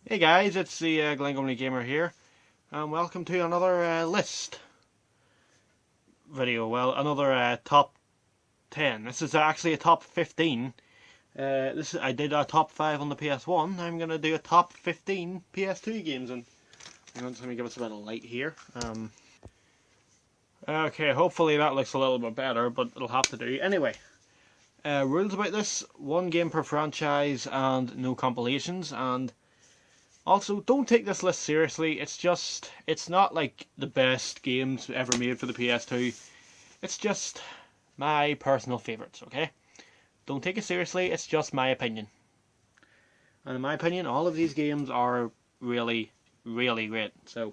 Hey guys, it's the Glen Gamer here, and welcome to another list video. Well, another top 10. This is actually a top 15. I did a top 5 on the PS1. I'm gonna do a top 15 PS2 games, and let me give us a bit of light here. Okay, hopefully that looks a little bit better, but it'll have to do anyway. Rules about this: one game per franchise and no compilations. And also, don't take this list seriously. It's not like the best games ever made for the PS2. It's just my personal favourites, okay? Don't take it seriously, it's just my opinion. And in my opinion, all of these games are really, really great. So,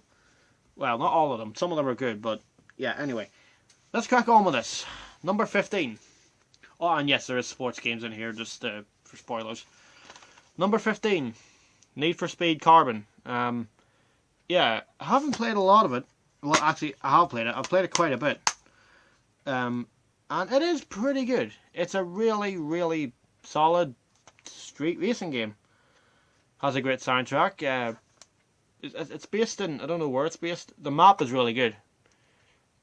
well, not all of them. Some of them are good, but yeah, anyway. Let's crack on with this. Number 15. Oh, and yes, there is sports games in here, just for spoilers. Number 15. Need for Speed Carbon. Yeah, I haven't played a lot of it. Well, actually, I have played it. I've played it quite a bit. And it is pretty good. It's a really, really solid street racing game. Has a great soundtrack. It's based in, I don't know where it's based. The map is really good.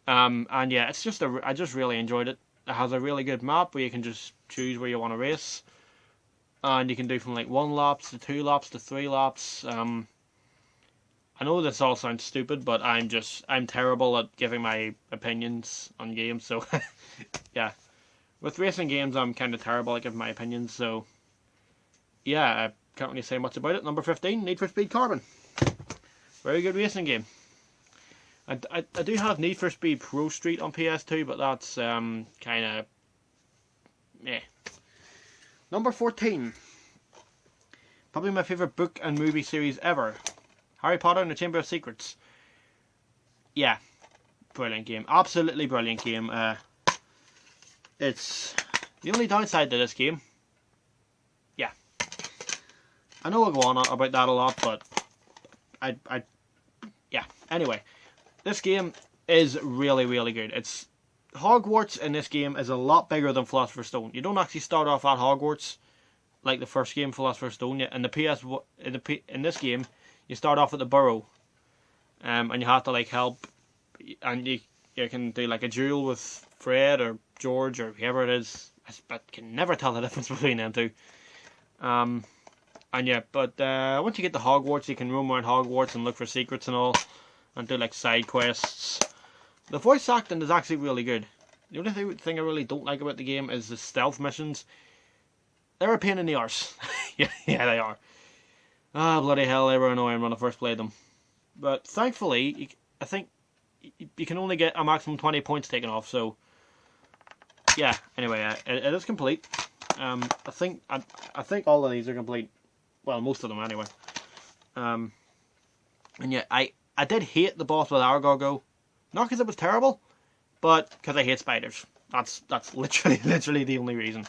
And yeah, I just really enjoyed it. It has a really good map where you can just choose where you want to race. And you can do from like 1 laps to 2 laps to 3 laps. I know this all sounds stupid, but I'm terrible at giving my opinions on games. So yeah, with racing games, I'm kind of terrible at giving my opinions. So yeah, I can't really say much about it. Number 15, Need for Speed Carbon. Very good racing game. I do have Need for Speed Pro Street on PS2, but that's kind of meh. Number 14. Probably my favourite book and movie series ever. Harry Potter and the Chamber of Secrets. Yeah. Brilliant game. Absolutely brilliant game. It's the only downside to this game. Yeah. I know I'll go on about that a lot, but yeah. Anyway. This game is really, really good. Hogwarts in this game is a lot bigger than Philosopher's Stone. You don't actually start off at Hogwarts like the first game, Philosopher's Stone. In this game, you start off at the Burrow, and you have to like help, and you can do like a duel with Fred or George or whoever it is. I can never tell the difference between them two. And yeah, but once you get to Hogwarts, you can roam around Hogwarts and look for secrets and all, and do like side quests. The voice acting is actually really good. The only thing I really don't like about the game is the stealth missions. They're a pain in the arse. yeah, they are. Ah, bloody hell, they were annoying when I first played them. But thankfully, I think you can only get a maximum 20 points taken off, so yeah, anyway, it is complete. I think all of these are complete. Well, most of them anyway. And yeah, I did hate the boss with Argorgo. Not because it was terrible, but because I hate spiders. That's literally the only reason.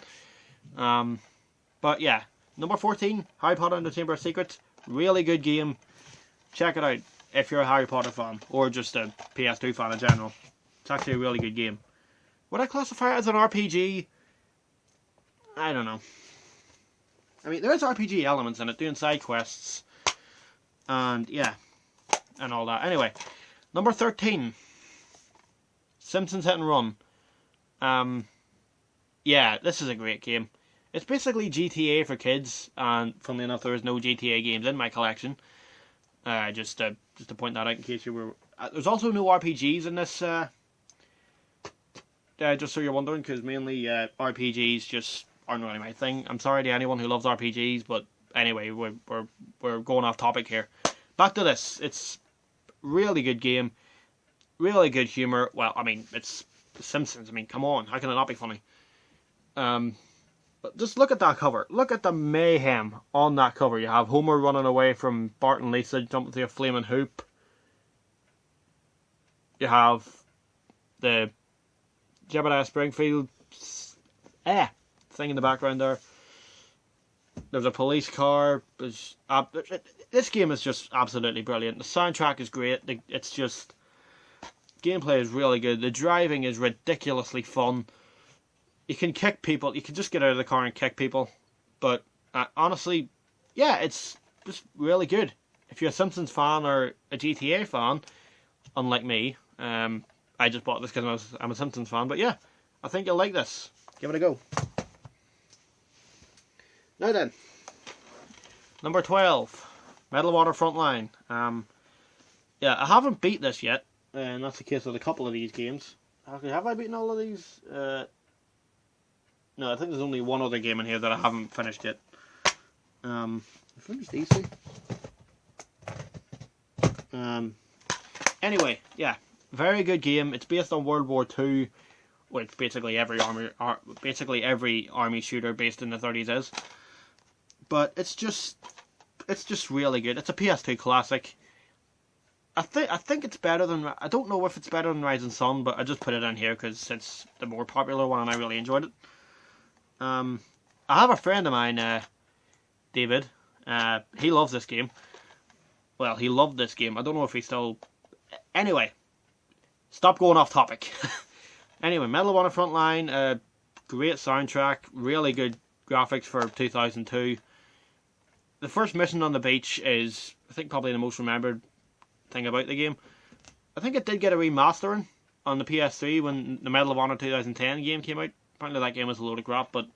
But yeah, number 14, Harry Potter and the Chamber of Secrets. Really good game. Check it out if you're a Harry Potter fan, or just a PS2 fan in general. It's actually a really good game. Would I classify it as an RPG? I don't know. I mean, there's RPG elements in it, doing side quests, and yeah, and all that. Anyway, number 13. Simpsons Hit Run. Yeah, this is a great game. It's basically GTA for kids, and funnily enough, there is no GTA games in my collection. Just to point that out in case you were. There's also no RPGs in this. Just so you're wondering, because mainly RPGs just aren't really my thing. I'm sorry to anyone who loves RPGs, but anyway, we're going off topic here. Back to this. It's really good game. Really good humour. Well, I mean, it's The Simpsons. I mean, come on. How can it not be funny? But just look at that cover. Look at the mayhem on that cover. You have Homer running away from Bart and Lisa, jumping through a flaming hoop. You have the Jebediah Springfield thing in the background there. There's a police car. This game is just absolutely brilliant. The soundtrack is great. It's just... Gameplay is really good. The driving is ridiculously fun. You can kick people. You can just get out of the car and kick people. But honestly, yeah, it's just really good. If you're a Simpsons fan or a GTA fan, unlike me, I just bought this because I'm a Simpsons fan. But yeah, I think you'll like this. Give it a go. Now then, number 12, Medal of Honor Frontline. Yeah, I haven't beat this yet, and that's the case with a couple of these games. Actually, have I beaten all of these? No, I think there's only one other game in here that I haven't finished yet. I finished these two. Anyway, yeah, very good game. It's based on World War II, which basically every army shooter based in the 30s is. But it's just really good. It's a PS2 classic. I think it's better than, I don't know if it's better than Rising Sun, but I just put it in here because it's the more popular one and I really enjoyed it. I have a friend of mine, David. He loves this game. Well, he loved this game. I don't know if he still... Anyway, stop going off topic. Anyway, Medal of Honor Frontline, great soundtrack, really good graphics for 2002. The first mission on the beach is, I think, probably the most remembered thing about the game. I think it did get a remastering on the PS3 when the Medal of Honor 2010 game came out. Apparently that game was a load of crap, but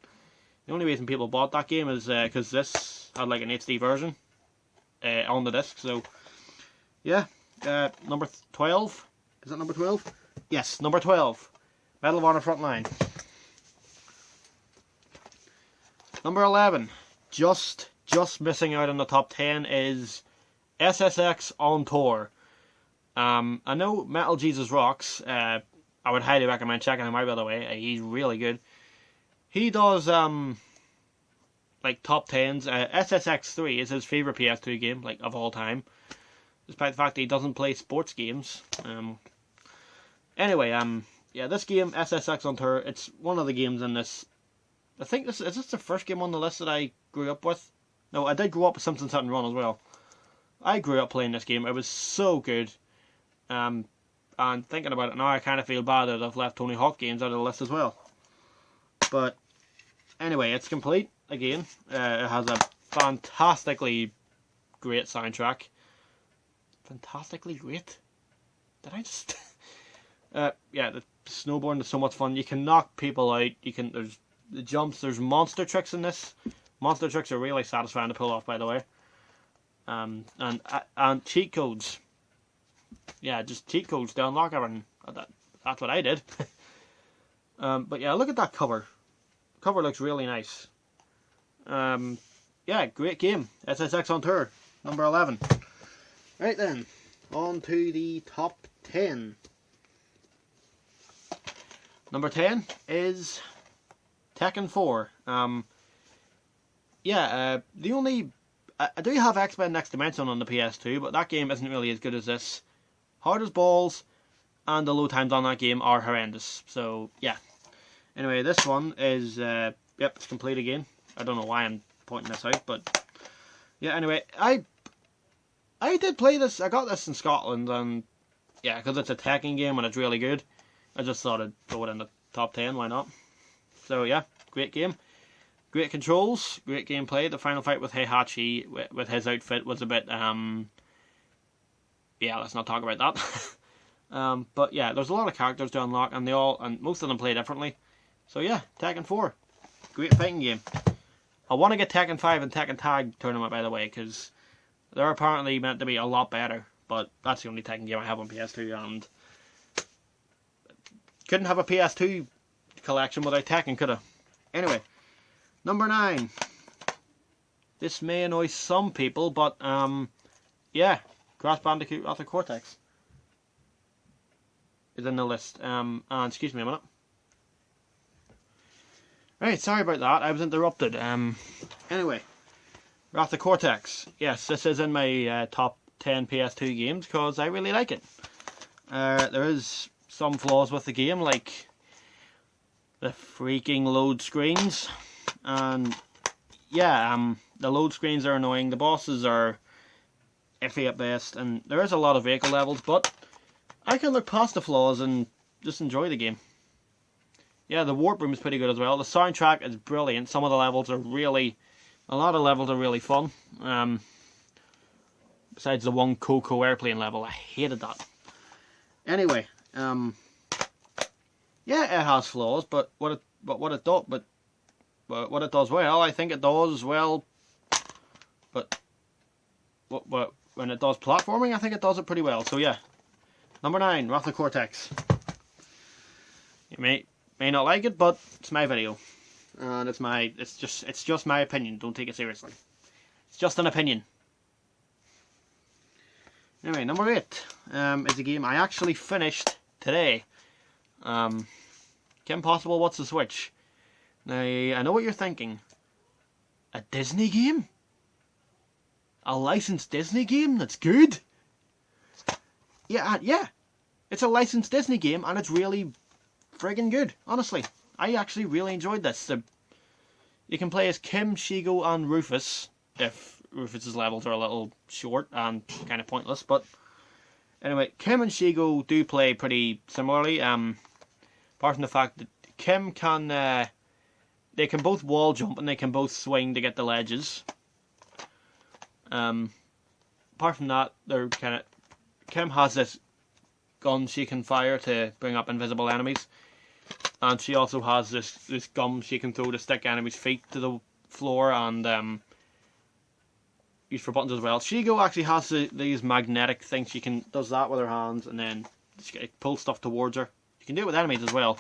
the only reason people bought that game is because this had like an HD version on the disc. So, yeah, number 12. Is that number 12? Yes, number 12. Medal of Honor Frontline. Number 11. Just missing out on the top 10 is SSX on Tour. I know Metal Jesus rocks. I would highly recommend checking him out, by the way. He's really good. He does like top 10s. SSX3 is his favourite PS2 game, like, of all time. Despite the fact that he doesn't play sports games. Anyway, yeah, this game, SSX on Tour, it's one of the games in this. I think is this the first game on the list that I grew up with? No, I did grow up with Simpsons Hit Run as well. I grew up playing this game. It was so good. And thinking about it now, I kind of feel bad that I've left Tony Hawk games out of the list as well. But anyway, it's complete again. It has a fantastically great soundtrack. Fantastically great? Did I just... yeah, the snowboarding is so much fun. You can knock people out. There's the jumps. There's monster tricks in this. Monster tricks are really satisfying to pull off, by the way. And cheat codes. Yeah, just cheat codes to unlock everything. That's what I did. But yeah, look at that cover. The cover looks really nice. Yeah, great game. SSX on Tour, number 11. Right then, on to the top 10. Number 10 is Tekken 4. Yeah, the only... I do have X-Men Next Dimension on the PS2, but that game isn't really as good as this. Hard as balls, and the load times on that game are horrendous. So, yeah. Anyway, this one is... yep, it's complete again. I don't know why I'm pointing this out, but... Yeah, anyway, I did play this. I got this in Scotland, and... Yeah, because it's a Tekken game and it's really good. I just thought I'd throw it in the top 10, why not? So, yeah, great game. Great controls, great gameplay. The final fight with Heihachi with his outfit was a bit, yeah, let's not talk about that. But yeah, there's a lot of characters to unlock, and most of them play differently. So yeah, Tekken 4, great fighting game. I want to get Tekken 5 and Tekken Tag Tournament, by the way, because they're apparently meant to be a lot better. But that's the only Tekken game I have on PS2, and couldn't have a PS2 collection without Tekken, could I? Anyway. Number 9. This may annoy some people, but yeah, Crash Bandicoot Wrath of Cortex is in the list. And excuse me a minute. Right, sorry about that. I was interrupted. Anyway, Wrath of Cortex. Yes, this is in my top 10 PS2 games because I really like it. There is some flaws with the game, like the freaking load screens. And yeah, the load screens are annoying, the bosses are iffy at best, and there is a lot of vehicle levels, but I can look past the flaws and just enjoy the game. Yeah, the warp room is pretty good as well. The soundtrack is brilliant. A lot of levels are really fun. Besides the one Coco airplane level, I hated that. Anyway, yeah, it has flaws, but what it does well, I think it does well. But when it does platforming, I think it does it pretty well. So yeah, number 9, Wrath of Cortex. You may not like it, but it's my video, and it's just my opinion. Don't take it seriously. It's just an opinion. Anyway, number 8 is a game I actually finished today. Kim Possible, What's the Switch? Now, I know what you're thinking. A Disney game? A licensed Disney game that's good? Yeah. It's a licensed Disney game, and it's really friggin' good, honestly. I actually really enjoyed this. You can play as Kim, Shigo, and Rufus, if Rufus's levels are a little short and kind of pointless, but anyway, Kim and Shigo do play pretty similarly, apart from the fact that Kim can, they can both wall jump and they can both swing to get the ledges. Apart from that, Kim has this gun she can fire to bring up invisible enemies, and she also has this gum she can throw to stick enemies' feet to the floor and use for buttons as well. Shigo actually has these magnetic things. She does that with her hands, and then she pulls stuff towards her. You can do it with enemies as well,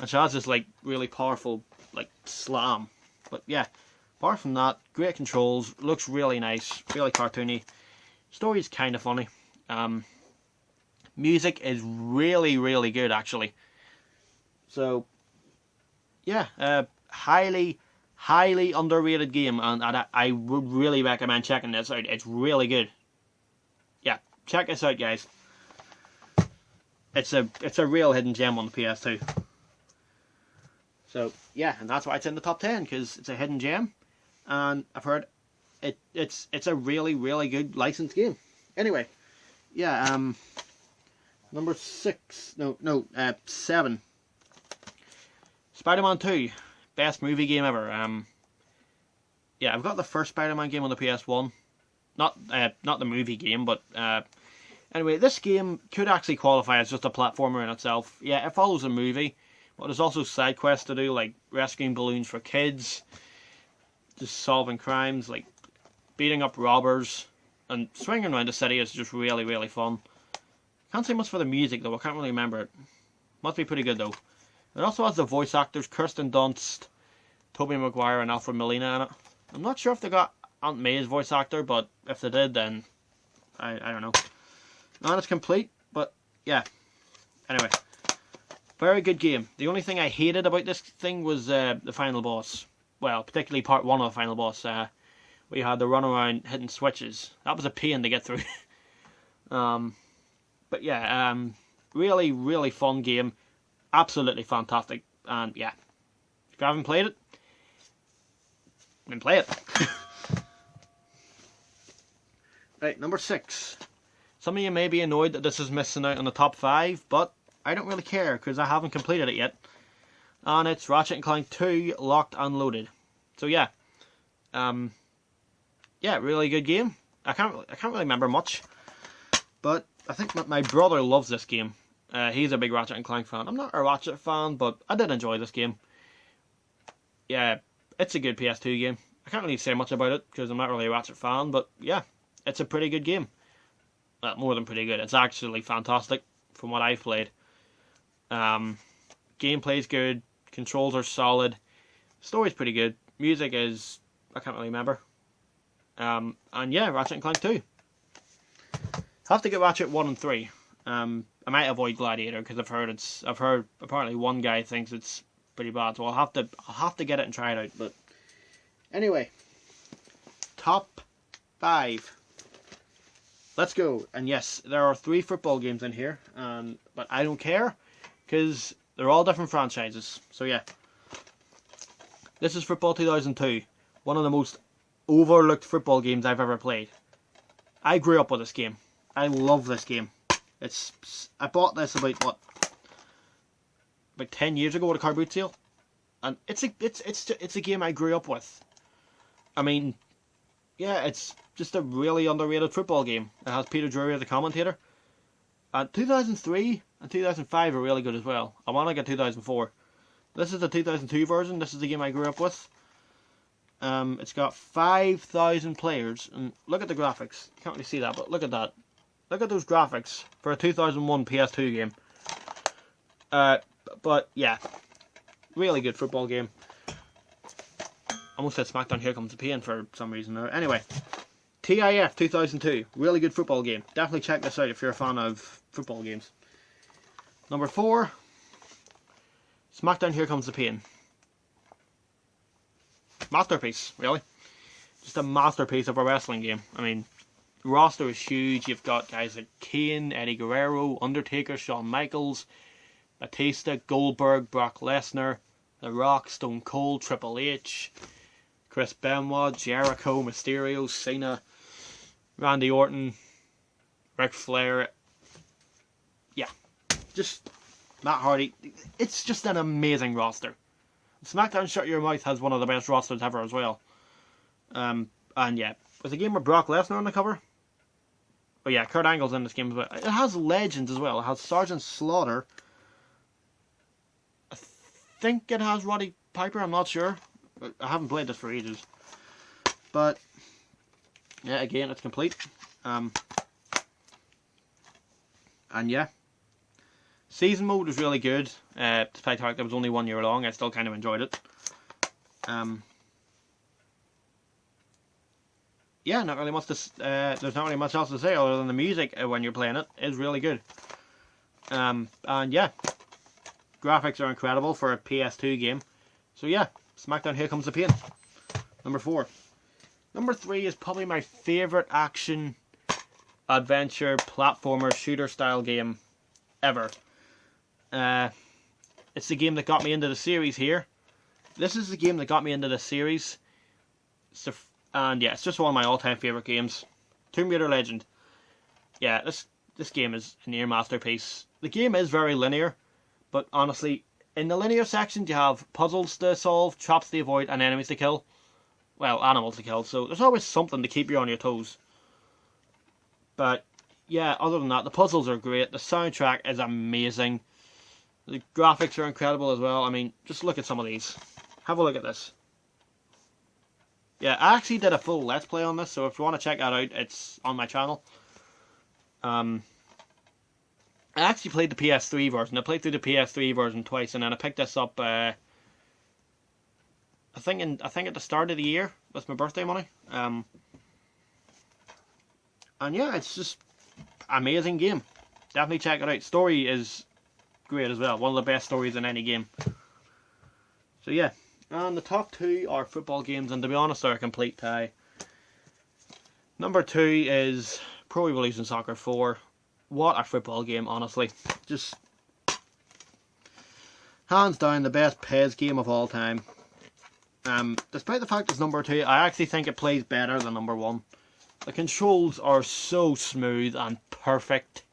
and she has this like really powerful like slam. But yeah, apart from that, great controls, looks really nice, really cartoony. Story's kind of funny. Music is really, really good actually. So yeah, highly underrated game, and I would really recommend checking this out. It's really good. Yeah, check this out, guys. It's a real hidden gem on the PS2. So yeah, and that's why it's in the top 10, because it's a hidden gem, and I've heard it's a really, really good licensed game. Anyway, yeah, number 7. Spider-Man 2, best movie game ever. Yeah, I've got the first Spider-Man game on the PS1, not the movie game, but anyway, this game could actually qualify as just a platformer in itself. Yeah, it follows a movie, but there's also side quests to do, like rescuing balloons for kids, just solving crimes, like beating up robbers, and swinging around the city is just really, really fun. Can't say much for the music though, I can't really remember it. Must be pretty good though. It also has the voice actors Kirsten Dunst, Tobey Maguire, and Alfred Molina in it. I'm not sure if they got Aunt May's voice actor, but if they did, then I don't know. Not as complete, but yeah. Anyway, very good game. The only thing I hated about this thing was the final boss. Well, particularly part 1 of the final boss, where you had to run around hitting switches. That was a pain to get through. But yeah, really, really fun game. Absolutely fantastic. And yeah, if you haven't played it, then play it. Right, number 6. Some of you may be annoyed that this is missing out on the top 5, but I don't really care because I haven't completed it yet. And it's Ratchet and Clank 2 Locked and Loaded. So yeah, yeah, really good game. I can't really remember much, but I think my brother loves this game. He's a big Ratchet and Clank fan. I'm not a Ratchet fan, but I did enjoy this game. Yeah, it's a good PS2 game. I can't really say much about it because I'm not really a Ratchet fan, but yeah, it's a pretty good game. Well, more than pretty good. It's actually fantastic from what I've played. Gameplay's good. Controls are solid. Story's pretty good. Music is, I can't really remember. And yeah, Ratchet and Clank 2. Have to get Ratchet 1 and 3. I might avoid Gladiator because I've heard apparently one guy thinks it's pretty bad, so I'll have to get it and try it out. But anyway, top 5. Let's go. And yes, there are 3 football games in here, but I don't care because they're all different franchises. So yeah, this is Football 2002, one of the most overlooked football games I've ever played. I grew up with this game. I love this game. I bought this about 10 years ago at a car boot sale, and it's a game I grew up with. I mean, yeah, it's just a really underrated football game. It has Peter Drury as the commentator. 2003 and 2005 are really good as well. I want to get 2004. This is the 2002 version. This is the game I grew up with. It's got 5,000 players, and look at the graphics. You can't really see that, but look at that. Look at those graphics for a 2001 PS2 game. But yeah, really good football game. I almost said SmackDown Here Comes the Pain for some reason. Anyway, TIF 2002, really good football game. Definitely check this out if you're a fan of football games. Number 4, SmackDown Here Comes the Pain. Masterpiece, really. Just a masterpiece of a wrestling game. I mean, the roster is huge. You've got guys like Kane, Eddie Guerrero, Undertaker, Shawn Michaels, Batista, Goldberg, Brock Lesnar, The Rock, Stone Cold, Triple H, Chris Benoit, Jericho, Mysterio, Cena, Randy Orton, Ric Flair. Yeah, just Matt Hardy. It's just an amazing roster. SmackDown Shut Your Mouth has one of the best rosters ever as well. And yeah, with a game with Brock Lesnar on the cover. But yeah, Kurt Angle's in this game as well. It has legends as well. It has Sergeant Slaughter. I think it has Roddy Piper, I'm not sure. I haven't played this for ages. But yeah, again, it's complete. And yeah, season mode was really good. Despite the fact that it was only 1 year long, I still kind of enjoyed it. Yeah, not really much to, there's not really much else to say other than the music when you're playing it is really good. And yeah, graphics are incredible for a PS2 game. So yeah, SmackDown Here Comes the Pain. Number 4. Number 3 is probably my favourite action, adventure, platformer, shooter style game ever. It's the game that got me into the series here. This is the game that got me into the series. And yeah, it's just one of my all-time favourite games. Tomb Raider Legend. Yeah, this game is a near masterpiece. The game is very linear, but honestly, in the linear sections you have puzzles to solve, traps to avoid, and enemies to kill. Well, animals to kill, so there's always something to keep you on your toes. But yeah, other than that, the puzzles are great, the soundtrack is amazing, the graphics are incredible as well. I mean, just look at some of these. Have a look at this. Yeah, I actually did a full Let's Play on this, so if you want to check that out, it's on my channel. I actually played the PS3 version. I played through the PS3 version twice, and then I picked this up, I think at the start of the year, with my birthday money. And yeah, it's just amazing game. Definitely check it out. Story is great as well. One of the best stories in any game. So yeah. And the top 2 are football games, and to be honest, they're a complete tie. Number 2 is Pro Evolution Soccer 4. What a football game, honestly. Just hands down the best PES game of all time. Despite the fact it's number 2, I actually think it plays better than number 1. The controls are so smooth and perfect.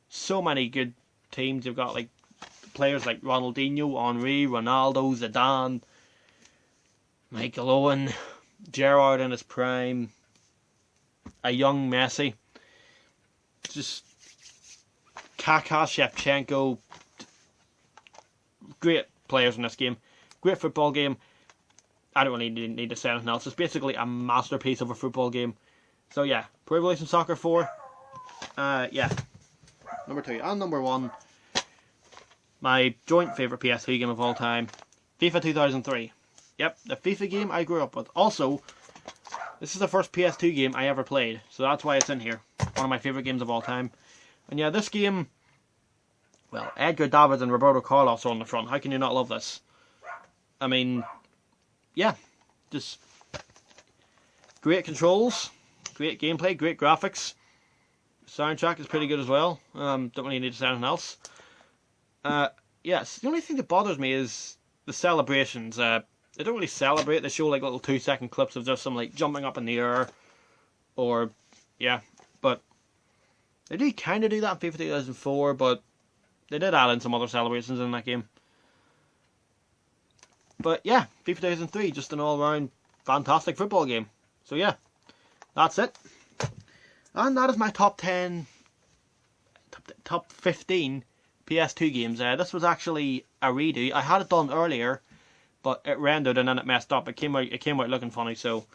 So many good teams. You've got like players like Ronaldinho, Henry, Ronaldo, Zidane, Michael Owen, Gerrard in his prime, a young Messi, just Kaká, Shevchenko, great players in this game. Great football game. I don't really need to say anything else. It's basically a masterpiece of a football game. So yeah, Pro Evolution Soccer 4. Yeah, number 2. And number 1, my joint favourite PS3 game of all time, FIFA 2003. Yep, the FIFA game I grew up with. Also, this is the first PS2 game I ever played, so that's why it's in here. One of my favourite games of all time. And yeah, this game, well, Edgar Davids and Roberto Carlos are on the front. How can you not love this? I mean, yeah, just great controls, great gameplay, great graphics. Soundtrack is pretty good as well. Don't really need to say anything else. Yes, the only thing that bothers me is the celebrations. They don't really celebrate. They show like little 2-second clips of just some like jumping up in the air, or yeah. But they do kind of do that in FIFA 2004. But they did add in some other celebrations in that game. But yeah, FIFA 2003, just an all-round fantastic football game. So yeah, that's it. And that is my top 10, top 15 PS2 games. This was actually a redo. I had it done earlier, but it rendered and then it messed up. It came out looking funny. So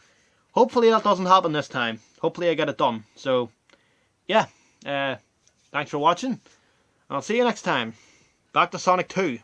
hopefully that doesn't happen this time. Hopefully I get it done. So yeah, thanks for watching. I'll see you next time. Back to Sonic 2.